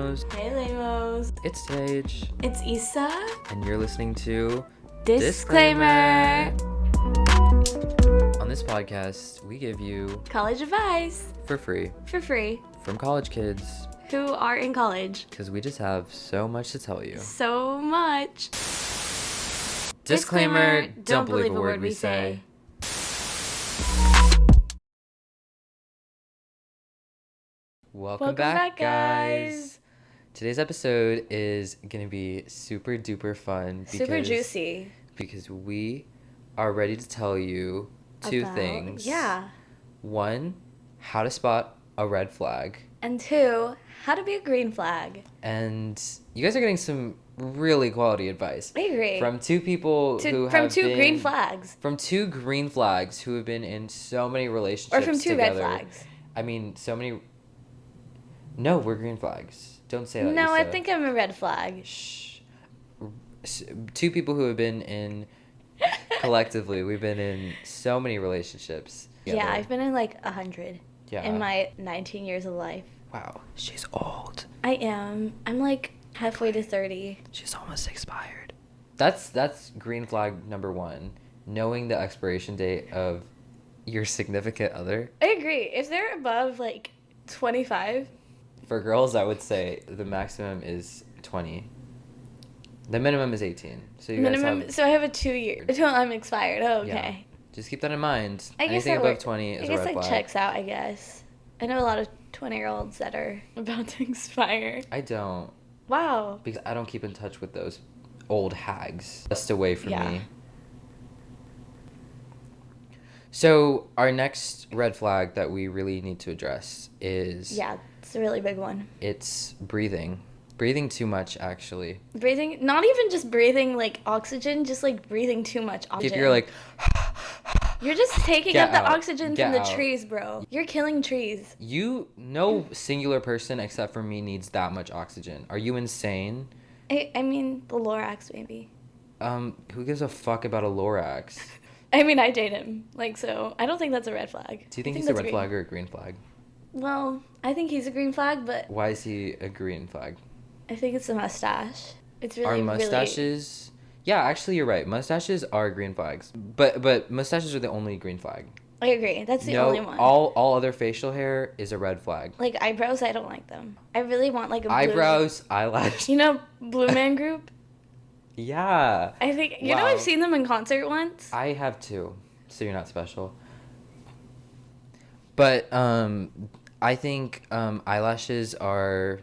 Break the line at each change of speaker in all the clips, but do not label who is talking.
Lamos.
Hey Lamos.
It's Sage.
It's Issa.
And you're listening to
Disclaimer.
On this podcast, we give you
College advice.
for free
From
college kids.
who are in college.
Because we just have so much to tell you.
So much.
Disclaimer, don't believe a word we say. Welcome back, guys. Today's episode is going to be super duper fun.
Super juicy.
Because we are ready to tell you two things.
Yeah.
One, how to spot a red flag.
And two, how to be a green flag.
And you guys are getting some really quality advice.
I agree.
From two people
From two green flags.
From two green flags who have been in so many relationships
Or from two
together.
red flags.
I mean, so many... No, we're green flags. Don't say that,
No,
Issa.
I think I'm a red flag.
Shh. Two people who have been in... Collectively, we've been in so many relationships together.
Yeah, I've been in like 100 in my 19 years of life.
Wow, she's old.
I am. I'm like halfway to 30.
She's almost expired. That's green flag number one. Knowing the expiration date of your significant other.
I agree. If they're above like 25.
For girls, I would say the maximum is 20. The minimum is 18. So you guys have...
So I have a 2 year until I'm expired. Oh, okay.
Yeah. Just keep that in mind.
I guess
Anything
that
above
works.
20 is
I
a
guess
red
that
flag.
checks out, I guess. I know a lot of 20-year-olds that are about to expire.
I don't.
Wow.
Because I don't keep in touch with those old hags. Just away from me. So our next red flag that we really need to address is...
Yeah, it's a really big one.
It's breathing. Breathing too much, actually.
Breathing, not even just breathing like oxygen, just like breathing too much oxygen.
If you're like...
You're just taking
Get
up the
out.
oxygen
Get
from the
out.
trees, bro. You're killing trees.
No singular person except for me needs that much oxygen. Are you insane?
I mean, the Lorax, maybe.
Who gives a fuck about a Lorax?
I mean, I date him. Like, so I don't think that's a red flag.
Do you think he's a
that's
red
green.
flag or a green flag?
Well, I think he's a green flag, but
Why is he a green flag?
I think it's the mustache. It's really,
Are mustaches... Yeah, actually, you're right. Mustaches are green flags. But mustaches are the only green flag.
I agree. That's the only one.
All other facial hair is a red flag.
Like, eyebrows, I don't like them. I really want, like, a blue...
Eyebrows, eyelash.
You know Blue Man Group?
Yeah.
I think... You know
Wow.
I've seen them in concert once?
I have too, so you're not special. But I think eyelashes are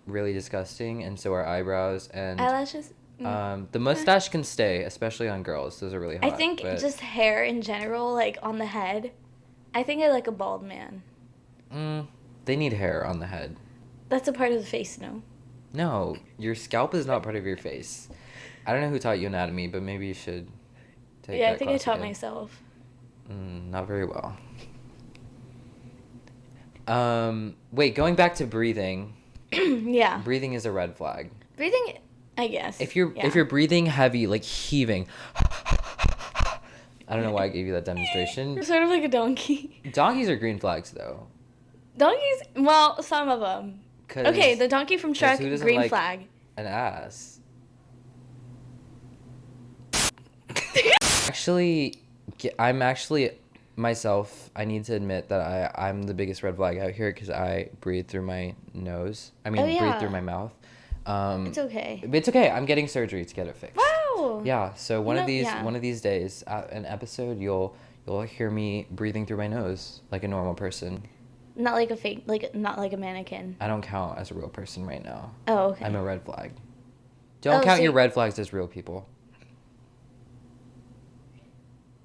really disgusting, and so are eyebrows. And
Eyelashes?
the mustache can stay, especially on girls. Those are really hot.
I think
but,
just hair in general, like, on the head. I think I like a bald man.
they need hair on the head.
That's a part of the face, no?
No, your scalp is not part of your face. I don't know who taught you anatomy, but maybe you should take
Yeah,
that
I think I
class
taught
again.
myself.
Not very well. Wait, going back to breathing.
Yeah.
Breathing is a red flag.
Breathing, I guess.
If you're breathing heavy, like heaving. I don't know why I gave you that demonstration.
You're sort of like a donkey.
Donkeys are green flags though.
Donkeys, well, some of them.
'Cause
Okay, the donkey from Shrek,
who doesn't
green
like
flag.
an ass. I'm actually myself. I need to admit that I'm the biggest red flag out here because I breathe through my nose. I mean, breathe through my mouth.
It's okay.
It's okay. I'm getting surgery to get it fixed.
Wow.
Yeah. So one of
yeah.
these days, an episode, you'll hear me breathing through my nose like a normal person.
Not like a fake, not like a mannequin.
I don't count as a real person right now.
Oh, okay.
I'm a red flag. Don't count your red flags as real people.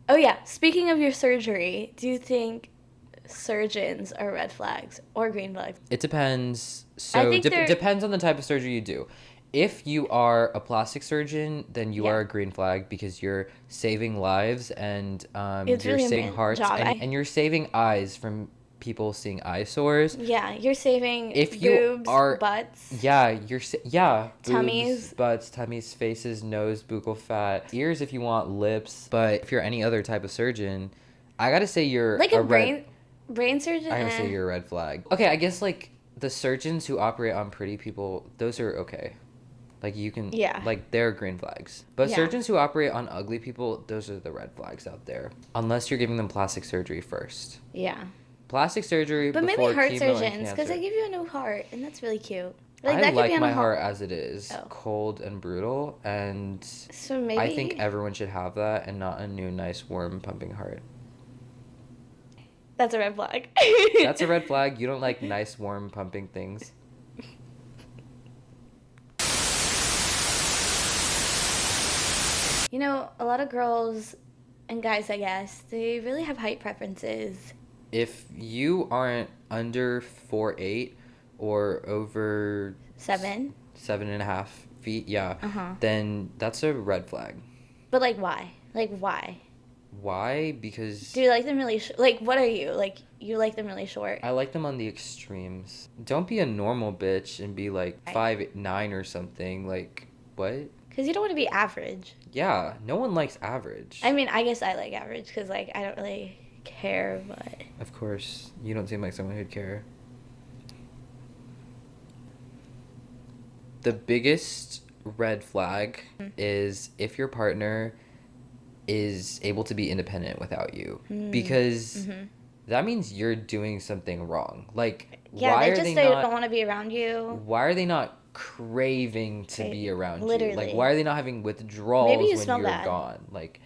Oh, yeah. Speaking of your surgery, do you think surgeons are red flags or green flags?
It depends.
I
So
think
depends on the type of surgery you do. If you are a plastic surgeon, then you are a green flag because you're saving lives and
It's
you're
really
saving hearts
job.
and you're saving eyes from people seeing eyesores.
Yeah, you're saving
If you
boobs,
are-
butts.
Yeah, boobs,
Tummies.
butts, tummies, faces, nose, buccal fat, ears if you want, lips. But if you're any other type of surgeon, I gotta say you're
Like a brain surgeon?
I gotta say you're a red flag. Okay, I guess like the surgeons who operate on pretty people, those are okay. Like, you can,
Yeah.
like, they're green flags. But
Yeah.
surgeons who operate on ugly people, those are the red flags out there. Unless you're giving them plastic surgery first.
Yeah.
Plastic surgery
But
before
maybe heart
chemo
surgeons,
and
because
cancer.
they give you a new heart, and that's really cute.
I
that could
like
be on
my
a
heart as it is,
Oh.
cold and brutal, and
So maybe
I think everyone should have that and not a new, nice, warm, pumping heart.
that's a red flag.
That's a red flag. You don't like nice, warm, pumping things.
You know, a lot of girls and guys, I guess, they really have height preferences.
If you aren't under 4'8" or over 7.5 feet, yeah, then that's a red flag.
But like, why? Like, why?
Why? Because
Do you like them really like, what are you? Like, you like them really short?
I like them on the extremes. Don't be a normal bitch and be like 5'9" or something. Like, what?
Because you don't want to be average.
Yeah, no one likes average.
I mean, I guess I like average because, like, I don't really care, but...
Of course, you don't seem like someone who'd care. The biggest red flag is if your partner is able to be independent without you. Because that means you're doing something wrong. Like,
Yeah,
why
they
are
just
they
don't
not,
want to be around you.
why are they not craving to be around you?
Literally.
Like, why are they not having withdrawals
Maybe you
when
smell
you're
bad.
gone? Like,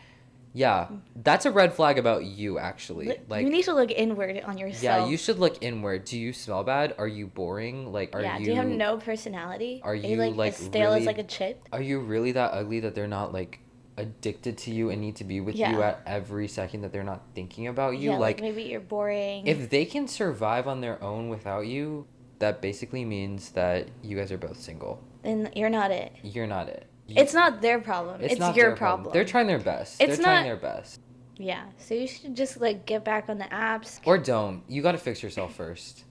yeah, that's a red flag about you, actually. Like,
you need to look inward on yourself.
yeah, you should look inward. Do you smell bad? Are you boring? Like, are you...
do you have no personality?
Are you,
like
like,
as stale
really...
as like a chip?
Are you really that ugly that they're not, like, addicted to you and need to be with
Yeah.
you at every second, that they're not thinking about you?
Yeah,
like,
maybe you're boring.
if they can survive on their own without you, that basically means that you guys are both single.
Then you're not it.
You're not it.
It's not their problem. It's
not
your
their
problem.
They're trying their best.
It's
They're trying
not-
their best.
Yeah, so you should just like get back on the apps.
Or don't. You gotta fix yourself first.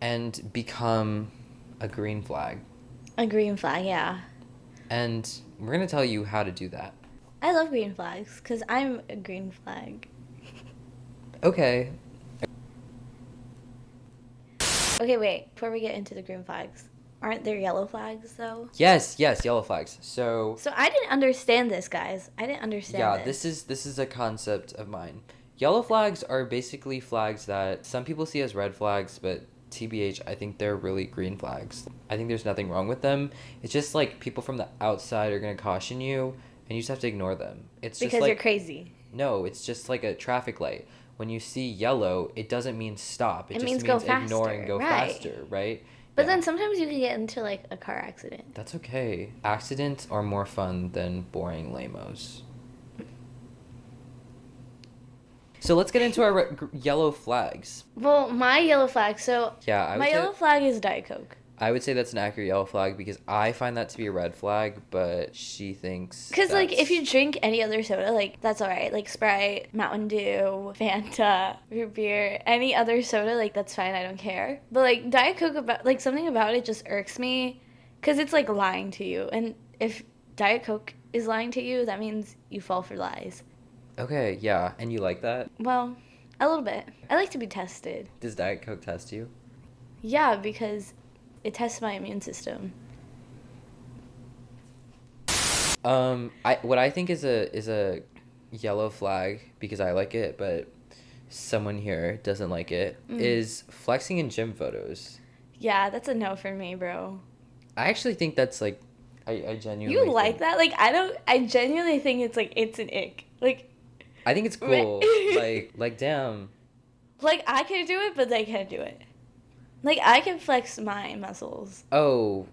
And become a green flag.
A green flag, yeah.
And we're gonna tell you how to do that.
I love green flags because I'm a green flag.
Okay.
Okay, wait. Before we get into the green flags, aren't there yellow flags though?
Yes, yellow flags. So
I didn't understand this, guys. I didn't understand
yeah,
this.
this is a concept of mine. Yellow flags are basically flags that some people see as red flags, but TBH, I think they're really green flags. I think there's nothing wrong with them. It's just like people from the outside are gonna caution you, and you just have to ignore them. It's just
Because
like,
you're crazy.
No, it's just like a traffic light. When you see yellow, it doesn't mean stop. It just
means
means
go
ignore
faster,
and go
right.
faster, right?
But
Yeah.
then sometimes you can get into like a car accident.
That's okay. Accidents are more fun than boring lamos. So let's get into our yellow flags.
Well, my yellow flag. So
Yeah, I would
my
say
yellow flag is Diet Coke.
I would say that's an accurate yellow flag because I find that to be a red flag, but she thinks.
Because like if
that's-
you drink any other soda, like that's all right. Like Sprite, Mountain Dew, Fanta, root beer, any other soda, like that's fine. I don't care. But like Diet Coke, about like something about it just irks me, because it's like lying to you. And if Diet Coke is lying to you, that means you fall for lies.
Okay, yeah, and you like that?
Well, a little bit. I like to be tested.
Does Diet Coke test you?
Yeah, because it tests my immune system.
What I think is a yellow flag because I like it, but someone here doesn't like it, is flexing in gym photos.
Yeah, that's a no for me, bro.
I actually think that's like, I genuinely.
You like
think-
that? Like I genuinely think it's like it's an ick. Like
I think it's cool. like damn.
Like I can do it, but they can't do it. Like I can flex my muscles,
Oh,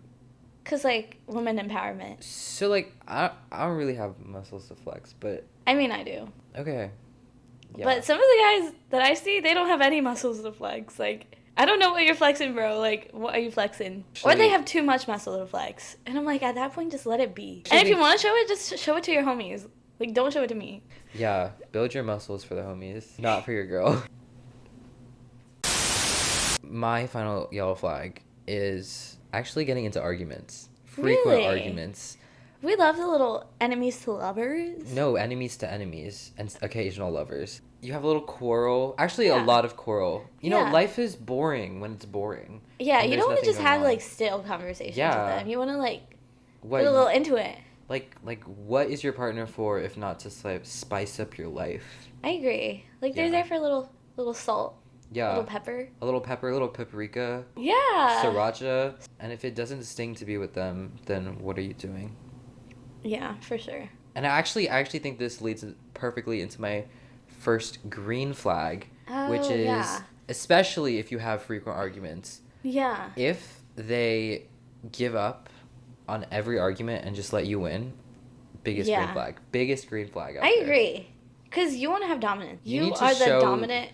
cause like women empowerment.
so like I don't really have muscles to flex, but
I mean, I do.
okay. Yeah.
But some of the guys that I see, they don't have any muscles to flex. Like I don't know what you're flexing, bro. Like what are you flexing? Or
Actually-
they have too much muscle to flex. And I'm like, at that point, just let it be.
Actually,
And if you want to show it, just show it to your homies. Like don't show it to me.
Yeah, build your muscles for the homies, not for your girl. My final yellow flag is actually getting into arguments. Frequent
Really?
arguments.
We love the little enemies to lovers.
No, enemies to enemies and occasional lovers. You have a little quarrel. Actually, a
Yeah.
lot of quarrel. You know,
Yeah.
life is boring when it's boring.
Yeah,
when
you
there's
don't want to
nothing
just
going
have
on.
like stale conversations
Yeah.
with them. You want to like
What
get a little into it.
like what is your partner for if not to like spice up your life?
I agree. Like they're
Yeah.
there for a little salt,
Yeah.
little pepper.
A little pepper, a little paprika,
Yeah.
sriracha, and if it doesn't sting to be with them, then what are you doing?
Yeah, for sure.
And I actually think this leads perfectly into my first green flag, which
Oh,
is
yeah.
especially if you have frequent arguments.
Yeah.
If they give up on every argument and just let you win, biggest green
Yeah.
flag. Biggest green flag out
I
there.
agree. Because you want to have dominance.
You
You
need to
are the
show-
dominant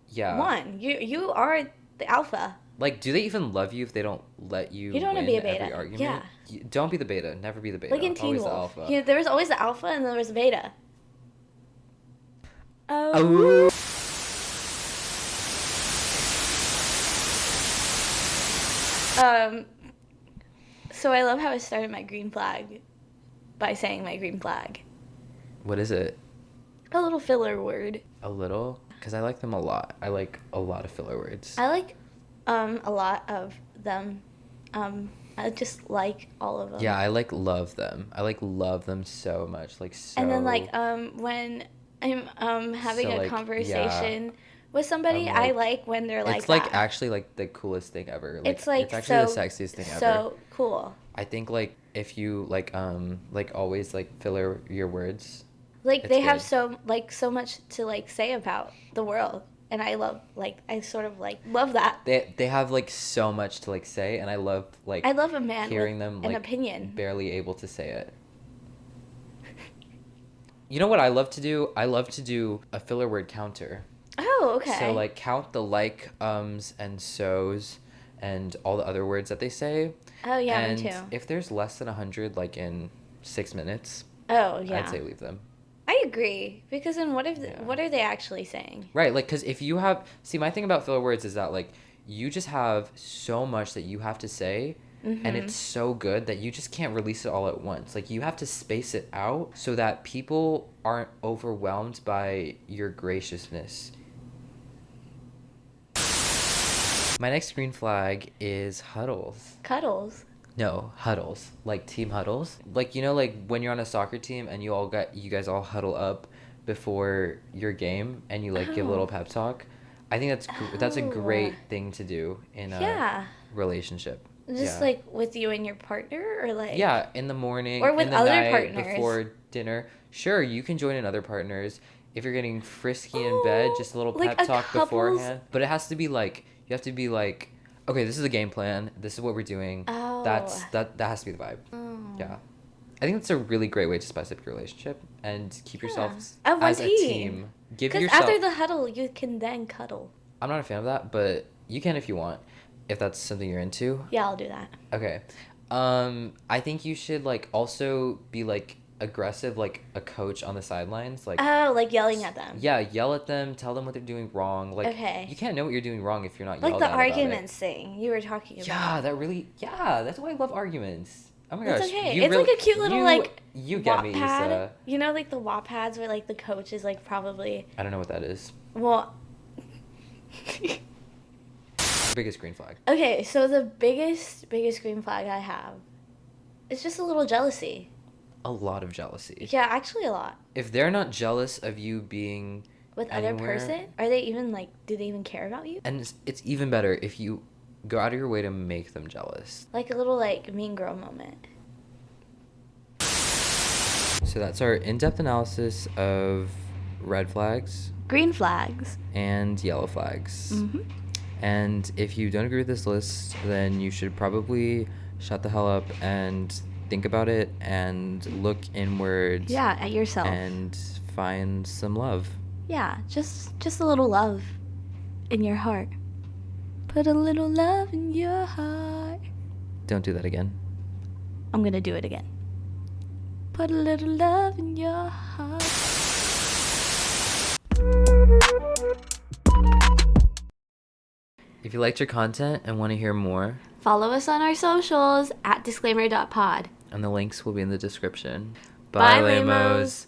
Yeah.
one. You are the alpha.
Like, do they even love you if they don't let you
You don't wanna
win
be a
every
beta.
argument?
Yeah.
Don't be the beta. Never be the beta.
Like in Teen
Always
Wolf.
the alpha.
You know, there was always the alpha and then there was the beta.
Oh.
So I love how I started my green flag by saying my green flag.
What is it?
A little filler word.
A little? Because I like them a lot. I like a lot of filler words.
I like a lot of them. I just like all of them.
Yeah, I like love them. I like love them so much. Like so.
And then like when I'm having
So,
a
like,
conversation with somebody,
I'm,
I
like-
like when they're like
it's like
that.
actually like the coolest thing ever.
It's like
it's actually
so
the sexiest thing ever.
so cool.
I think like if you like always like filler your words.
Like
It's
they have
good.
so much to like say about the world, and I love I sort of like love that.
They have like so much to like say, and I love like
I love a man
hearing
with
them
an
like
opinion.
barely able to say it. You know what I love to do? I love to do a filler word counter.
Oh, okay.
So like count the like, ums, and so's, and all the other words that they say.
Oh yeah,
and
me too.
if there's less than 100 like in 6 minutes,
Oh yeah.
I'd say leave them.
I agree, because then what if
Yeah.
what are they actually saying?
Right, like because if you have my thing about filler words is that like you just have so much that you have to say. And
Mm-hmm.
it's so good that you just can't release it all at once. Like you have to space it out so that people aren't overwhelmed by your graciousness. My next green flag is huddles.
Cuddles.
No, huddles. Like team huddles. Like you know like when you're on a soccer team and you guys all huddle up before your game and you like give a little
Oh.
pep talk. I think that's a
Oh.
great thing to do in a
Yeah.
relationship.
Just
Yeah.
like with you and your partner, or like
Yeah, in the morning
Or with
in the
other
night,
partners.
before dinner. Sure, you can join in other partners if you're getting frisky in bed, just a little
like
pep
a
talk
couple's-
beforehand. But it has to be like you have to be like, okay, this is the game plan. This is what we're doing.
Oh.
That has to be the vibe.
Oh.
Yeah. I think that's a really great way to spice up your relationship and keep yourself
A one
as a
team.
team. Give
Because
yourself.
after the huddle, you can then cuddle.
I'm not a fan of that, but you can if you want, if that's something you're into.
Yeah, I'll do that.
Okay. I think you should like also be like aggressive like a coach on the sidelines. Like
Oh, like yelling at them.
yeah, yell at them, tell them what they're doing wrong. Like
Okay.
you can't know what you're doing wrong if you're not
Like
yelled
the
at about it.
arguments thing you were talking about.
Yeah, that's why I love arguments. Oh my
It's
gosh.
okay.
you
It's like
really-
a cute little
you-
like
you get me,
Wattpad.
Issa.
You know, like the Wattpads where like the coach is like probably
I don't know what that is.
well.
Biggest green flag.
Okay, so the biggest green flag I have is just a little jealousy.
A lot of jealousy.
Yeah, actually a lot.
If they're not jealous of you being
With other
anywhere-
person, are they even like? Do they even care about you?
and it's even better if you go out of your way to make them jealous.
Like a little like mean girl moment.
So that's our in-depth analysis of red flags
Green flags.
and yellow flags.
Mm-hmm.
And if you don't agree with this list, then you should probably shut the hell up and think about it and look inward.
Yeah, at yourself.
And find some love.
Yeah, just a little love in your heart. Put a little love in your heart.
Don't do that again.
I'm gonna do it again. Put a little love in your heart.
If you liked your content and want to hear more,
Follow us on our socials at disclaimer.pod.
And the links will be in the description.
Bye,
Bye,
Lamos.
Lamos.